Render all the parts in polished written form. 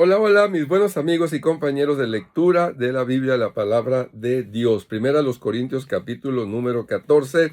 Hola, hola, mis buenos amigos y compañeros de lectura de la Biblia, la palabra de Dios. Primera a los Corintios, capítulo número 14.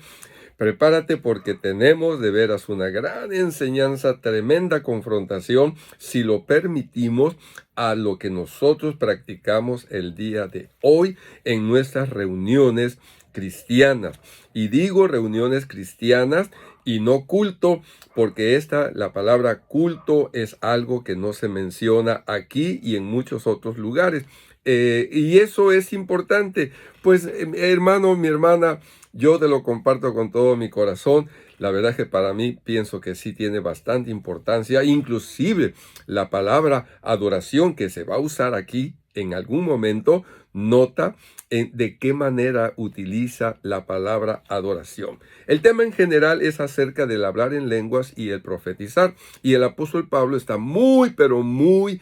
Prepárate porque tenemos de veras una gran enseñanza, tremenda confrontación, si lo permitimos, a lo que nosotros practicamos el día de hoy en nuestras reuniones cristianas. Y digo reuniones cristianas y no culto, porque la palabra culto es algo que no se menciona aquí y en muchos otros lugares. Y eso es importante. Pues, hermano, mi hermana, yo te lo comparto con todo mi corazón. La verdad es que para mí pienso que sí tiene bastante importancia. Inclusive la palabra adoración que se va a usar aquí en algún momento, nota de qué manera utiliza la palabra adoración. El tema en general es acerca del hablar en lenguas y el profetizar. Y el apóstol Pablo está muy, pero muy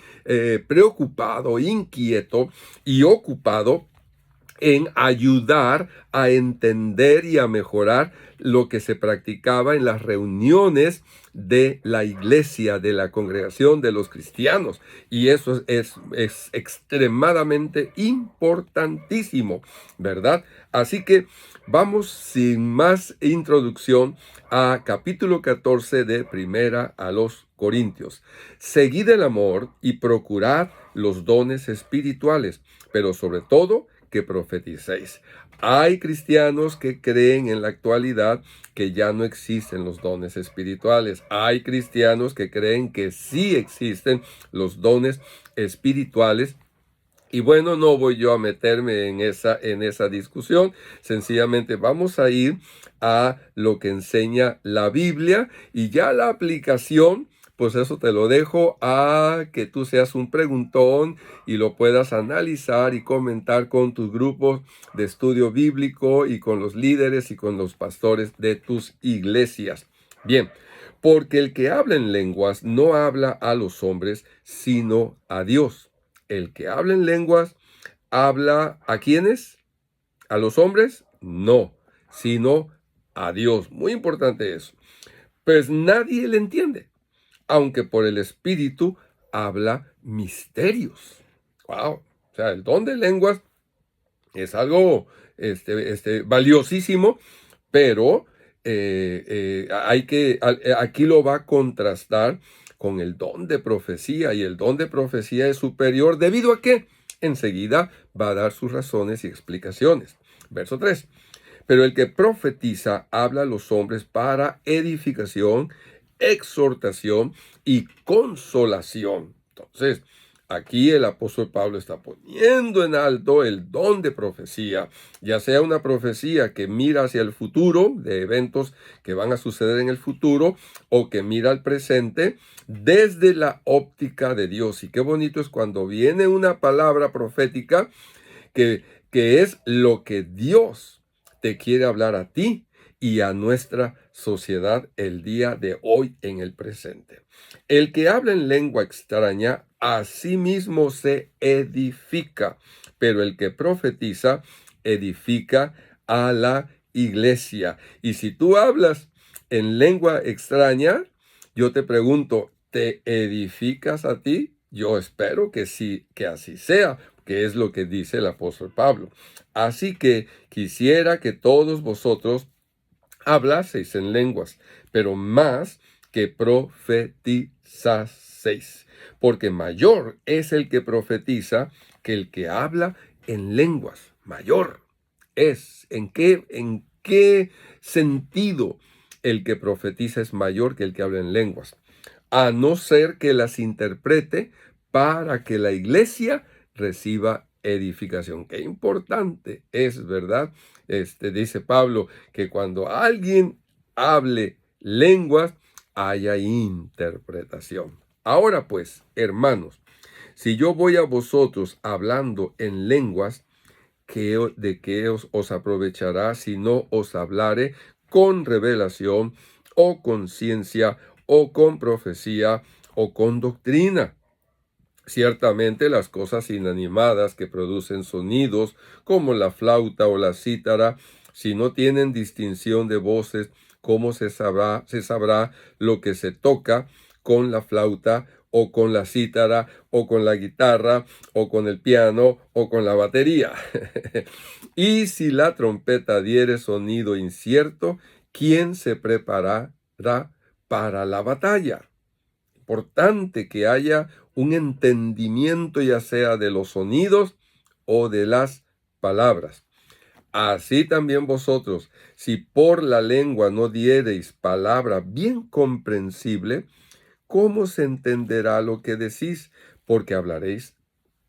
preocupado, inquieto y ocupado en ayudar a entender y a mejorar lo que se practicaba en las reuniones de la iglesia, de la congregación de los cristianos. Y eso es extremadamente importantísimo, ¿verdad? Así que vamos sin más introducción a capítulo 14 de Primera a los Corintios. Seguid el amor y procurad los dones espirituales, pero sobre todo que profeticéis. Hay cristianos que creen en la actualidad que ya no existen los dones espirituales. Hay cristianos que creen que sí existen los dones espirituales. Y bueno, no voy yo a meterme en esa discusión. Sencillamente vamos a ir a lo que enseña la Biblia y ya la aplicación, pues eso te lo dejo a que tú seas un preguntón y lo puedas analizar y comentar con tus grupos de estudio bíblico y con los líderes y con los pastores de tus iglesias. Bien, porque el que habla en lenguas no habla a los hombres, sino a Dios. El que habla en lenguas habla ¿a quiénes? ¿A los hombres? No, sino a Dios. Muy importante eso. Pues nadie le entiende, aunque por el Espíritu habla misterios. Wow. O sea, el don de lenguas es algo valiosísimo, pero aquí lo va a contrastar con el don de profecía, y el don de profecía es superior debido a que enseguida va a dar sus razones y explicaciones. Verso 3. Pero el que profetiza habla a los hombres para edificación, exhortación y consolación. Entonces, aquí el apóstol Pablo está poniendo en alto el don de profecía, ya sea una profecía que mira hacia el futuro, de eventos que van a suceder en el futuro, o que mira al presente desde la óptica de Dios. Y qué bonito es cuando viene una palabra profética que es lo que Dios te quiere hablar a ti y a nuestra sociedad el día de hoy en el presente. El que habla en lengua extraña a sí mismo se edifica, pero el que profetiza edifica a la iglesia. Y si tú hablas en lengua extraña, yo te pregunto, ¿te edificas a ti? Yo espero que sí, que así sea, que es lo que dice el apóstol Pablo. Así que quisiera que todos vosotros hablaseis en lenguas, pero más que profetizaseis, porque mayor es el que profetiza que el que habla en lenguas. Mayor es. ¿En qué sentido el que profetiza es mayor que el que habla en lenguas? A no ser que las interprete para que la iglesia reciba edificación. Qué importante es, ¿verdad? Dice Pablo que cuando alguien hable lenguas, haya interpretación. Ahora pues, hermanos, si yo voy a vosotros hablando en lenguas, ¿de qué os aprovechará si no os hablare con revelación o con ciencia o con profecía o con doctrina? Ciertamente las cosas inanimadas que producen sonidos, como la flauta o la cítara, si no tienen distinción de voces, ¿cómo se sabrá lo que se toca con la flauta o con la cítara, o con la guitarra, o con el piano, o con la batería. Y si la trompeta diere sonido incierto, ¿quién se preparará para la batalla? Importante que haya un entendimiento, ya sea de los sonidos o de las palabras. Así también vosotros, si por la lengua no diereis palabra bien comprensible, ¿cómo se entenderá lo que decís? Porque hablaréis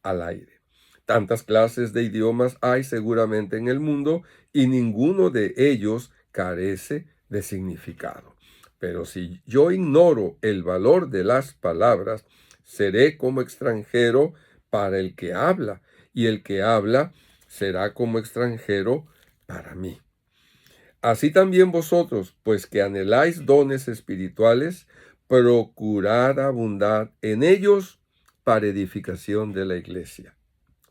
al aire. Tantas clases de idiomas hay seguramente en el mundo y ninguno de ellos carece de significado. Pero si yo ignoro el valor de las palabras, seré como extranjero para el que habla, y el que habla será como extranjero para mí. Así también vosotros, pues que anheláis dones espirituales, procurad abundar en ellos para edificación de la iglesia.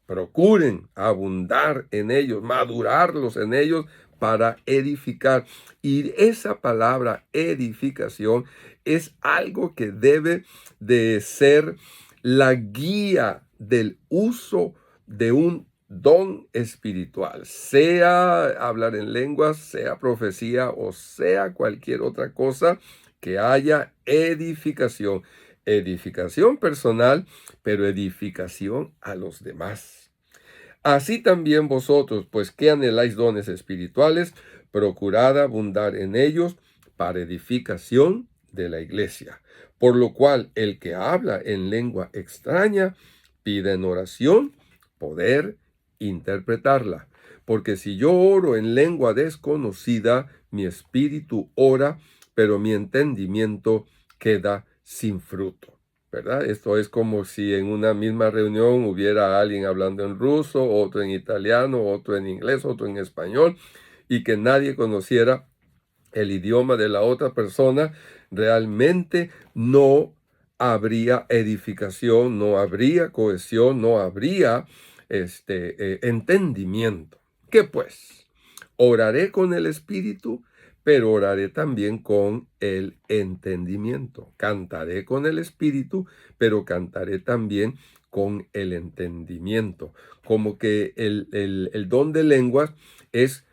Procuren abundar en ellos, madurarlos en ellos para edificar. Y esa palabra edificación es algo que debe de ser la guía del uso de un don espiritual, sea hablar en lenguas, sea profecía o sea cualquier otra cosa, que haya edificación. Edificación personal, pero edificación a los demás. Así también vosotros, pues que anheláis dones espirituales, procurad abundar en ellos para edificación de la iglesia. Por lo cual el que habla en lengua extraña pide en oración poder interpretarla. Porque si yo oro en lengua desconocida, mi espíritu ora, pero mi entendimiento queda sin fruto. ¿Verdad? Esto es como si en una misma reunión hubiera alguien hablando en ruso, otro en italiano, otro en inglés, otro en español, y que nadie conociera el idioma de la otra persona. Realmente no habría edificación, no habría cohesión, no habría entendimiento. ¿Qué pues? Oraré con el espíritu, pero oraré también con el entendimiento. Cantaré con el espíritu, pero cantaré también con el entendimiento. Como que el don de lenguas es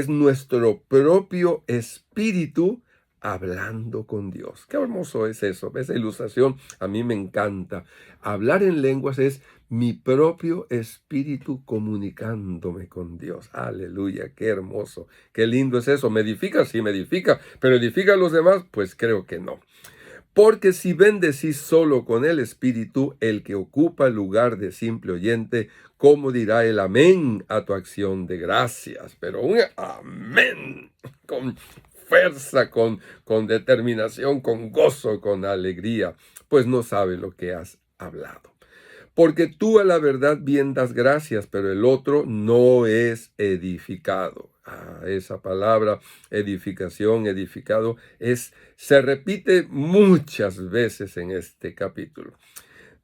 nuestro propio espíritu hablando con Dios. Qué hermoso es eso. Esa ilustración a mí me encanta. Hablar en lenguas es mi propio espíritu comunicándome con Dios. Aleluya, qué hermoso, qué lindo es eso. ¿Me edifica? Sí, me edifica. ¿Pero edifica a los demás? Pues creo que no. Porque si bendecís solo con el espíritu, el que ocupa el lugar de simple oyente, ¿cómo dirá el amén a tu acción de gracias? Pero un amén con fuerza, con determinación, con gozo, con alegría, pues no sabe lo que has hablado. Porque tú a la verdad bien das gracias, pero el otro no es edificado. Esa palabra edificación, edificado, se repite muchas veces en este capítulo.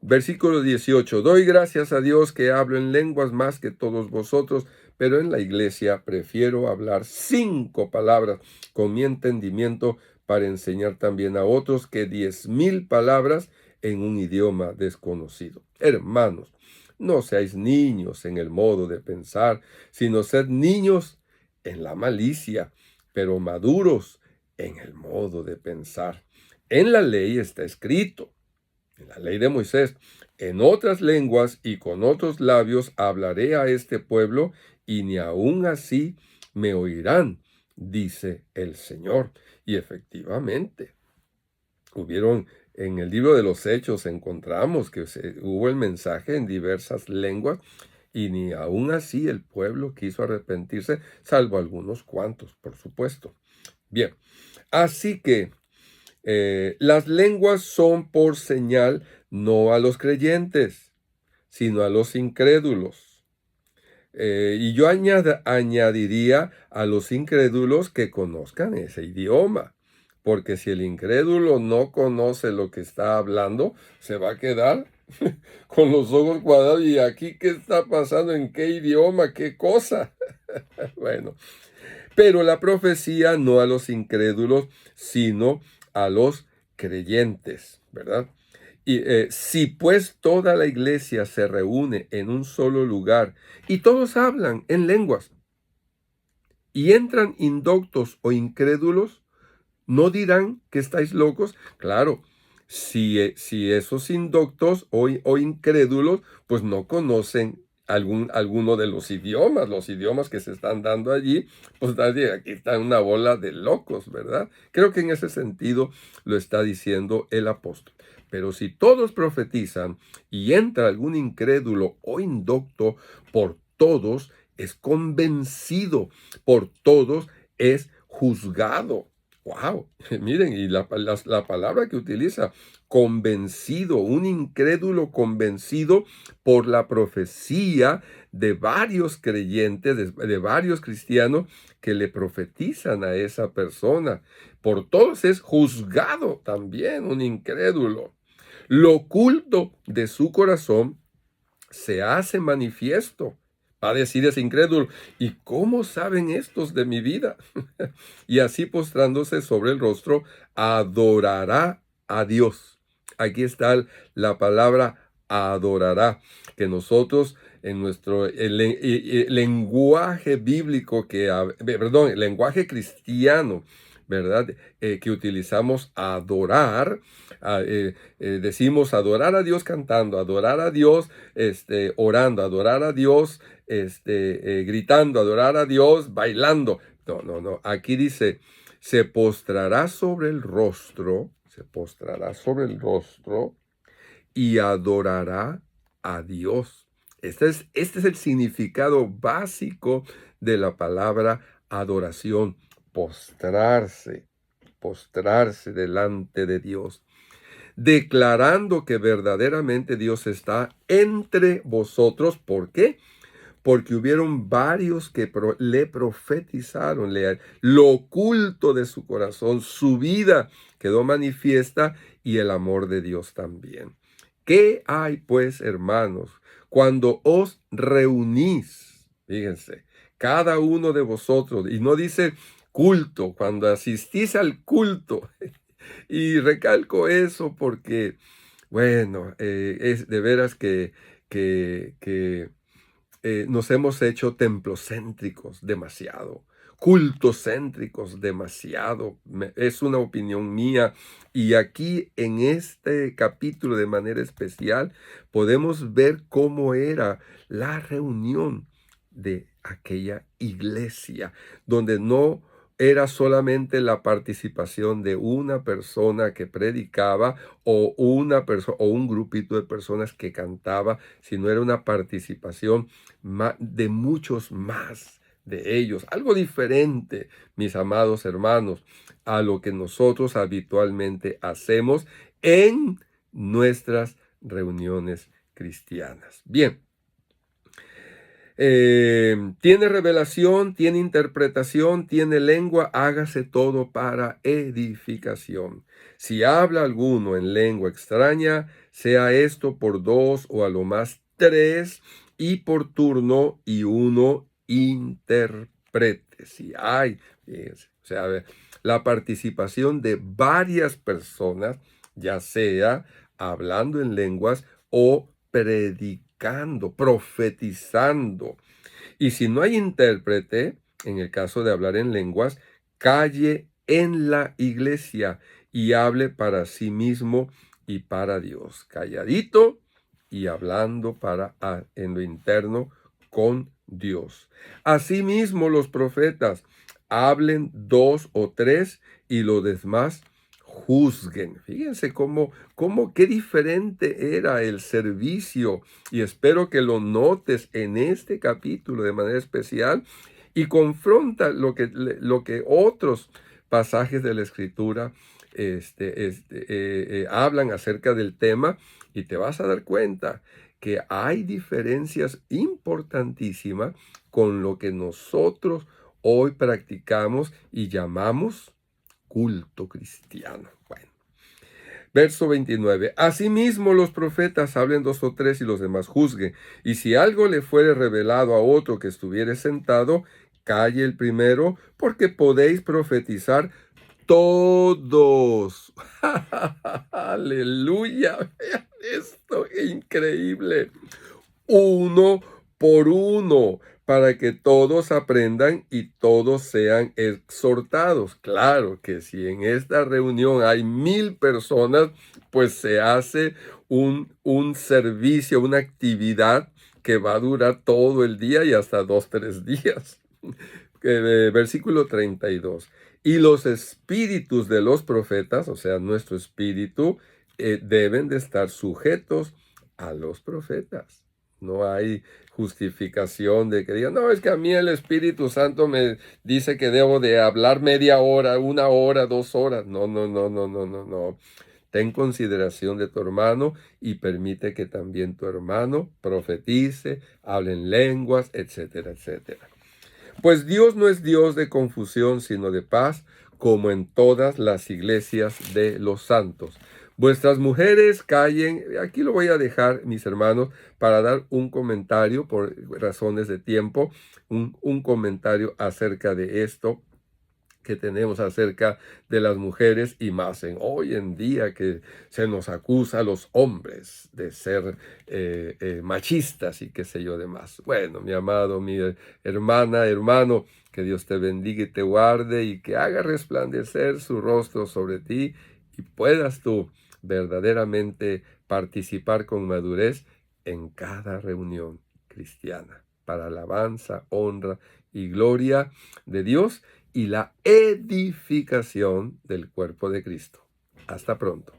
Versículo 18. Doy gracias a Dios que hablo en lenguas más que todos vosotros, pero en la iglesia prefiero hablar 5 palabras con mi entendimiento para enseñar también a otros que 10,000 palabras en un idioma desconocido. Hermanos, no seáis niños en el modo de pensar, sino sed niños en la malicia, pero maduros en el modo de pensar. En la ley está escrito, en la ley de Moisés, en otras lenguas y con otros labios hablaré a este pueblo, y ni aun así me oirán, dice el Señor. Y efectivamente, en el libro de los Hechos encontramos que hubo el mensaje en diversas lenguas, y ni aun así el pueblo quiso arrepentirse, salvo algunos cuantos, por supuesto. Bien, así que las lenguas son por señal no a los creyentes, sino a los incrédulos. Y yo añadiría a los incrédulos que conozcan ese idioma, porque si el incrédulo no conoce lo que está hablando, se va a quedar con los ojos cuadrados. ¿Y aquí qué está pasando? ¿En qué idioma? ¿Qué cosa? Bueno, pero la profecía no a los incrédulos, sino a los creyentes, ¿verdad? Y si pues toda la iglesia se reúne en un solo lugar y todos hablan en lenguas y entran indoctos o incrédulos, ¿no dirán que estáis locos? Claro, si esos indoctos o incrédulos, pues no conocen alguno de los idiomas que se están dando allí, pues nadie, aquí está una bola de locos, ¿verdad? Creo que en ese sentido lo está diciendo el apóstol. Pero si todos profetizan y entra algún incrédulo o indocto, por todos es convencido, por todos es juzgado. Wow, miren, y la palabra que utiliza, convencido, un incrédulo convencido por la profecía de varios creyentes, de varios cristianos que le profetizan a esa persona. Por todos es juzgado también un incrédulo. Lo oculto de su corazón se hace manifiesto. Va a decir ese incrédulo, ¿y cómo saben estos de mi vida? Y así postrándose sobre el rostro, adorará a Dios. Aquí está la palabra adorará, que nosotros en nuestro lenguaje bíblico, perdón, el lenguaje cristiano, ¿verdad? Que utilizamos adorar, decimos adorar a Dios cantando, adorar a Dios orando, adorar a Dios gritando, adorar a Dios bailando. No, no, no. Aquí dice, se postrará sobre el rostro, se postrará sobre el rostro y adorará a Dios. Este es el significado básico de la palabra adoración, postrarse, postrarse delante de Dios, declarando que verdaderamente Dios está entre vosotros. ¿Por qué? Porque hubieron varios que le profetizaron, lo oculto de su corazón, su vida quedó manifiesta y el amor de Dios también. ¿Qué hay pues, hermanos, cuando os reunís? Fíjense, cada uno de vosotros, y no dice culto, cuando asistís al culto, y recalco eso porque, bueno, es de veras que nos hemos hecho templocéntricos demasiado, cultocéntricos demasiado. Es una opinión mía. Y aquí en este capítulo de manera especial podemos ver cómo era la reunión de aquella iglesia, donde no era solamente la participación de una persona que predicaba o una persona o un grupito de personas que cantaba, sino era una participación de muchos más de ellos. Algo diferente, mis amados hermanos, a lo que nosotros habitualmente hacemos en nuestras reuniones cristianas. Bien. Tiene revelación, tiene interpretación, tiene lengua, hágase todo para edificación. Si habla alguno en lengua extraña, sea esto por dos o a lo más tres, y por turno y uno interprete. Si hay, fíjense, o sea, a ver, la participación de varias personas, ya sea hablando en lenguas o predicando, profetizando. Y si no hay intérprete, en el caso de hablar en lenguas, calle en la iglesia y hable para sí mismo y para Dios. Calladito y hablando en lo interno con Dios. Asimismo, los profetas hablen dos o tres y lo demás juzguen. Fíjense qué diferente era el servicio, y espero que lo notes en este capítulo de manera especial y confronta lo que otros pasajes de la Escritura hablan acerca del tema, y te vas a dar cuenta que hay diferencias importantísimas con lo que nosotros hoy practicamos y llamamos culto cristiano. Bueno, verso 29. Asimismo los profetas hablen dos o tres y los demás juzguen. Y si algo le fuere revelado a otro que estuviere sentado, calle el primero, porque podéis profetizar todos. Aleluya. Vean esto, increíble. Uno por uno, para que todos aprendan y todos sean exhortados. Claro que si en esta reunión hay 1000 personas, pues se hace un servicio, una actividad que va a durar todo el día y hasta 2, 3 días. Versículo 32. Y los espíritus de los profetas, o sea, nuestro espíritu, deben de estar sujetos a los profetas. No hay justificación de que digan, no, es que a mí el Espíritu Santo me dice que debo de hablar media hora, 1 hora, 2 horas. No, no, no, no, no, no, no. Ten consideración de tu hermano y permite que también tu hermano profetice, hable en lenguas, etcétera, etcétera. Pues Dios no es Dios de confusión, sino de paz, como en todas las iglesias de los santos. Vuestras mujeres callen. Aquí lo voy a dejar, mis hermanos, para dar un comentario por razones de tiempo, un comentario acerca de esto que tenemos acerca de las mujeres y más en hoy en día que se nos acusa a los hombres de ser machistas y qué sé yo demás. Bueno, mi amado, mi hermana, hermano, que Dios te bendiga y te guarde y que haga resplandecer su rostro sobre ti y puedas tú verdaderamente participar con madurez en cada reunión cristiana para alabanza, honra y gloria de Dios y la edificación del cuerpo de Cristo. Hasta pronto.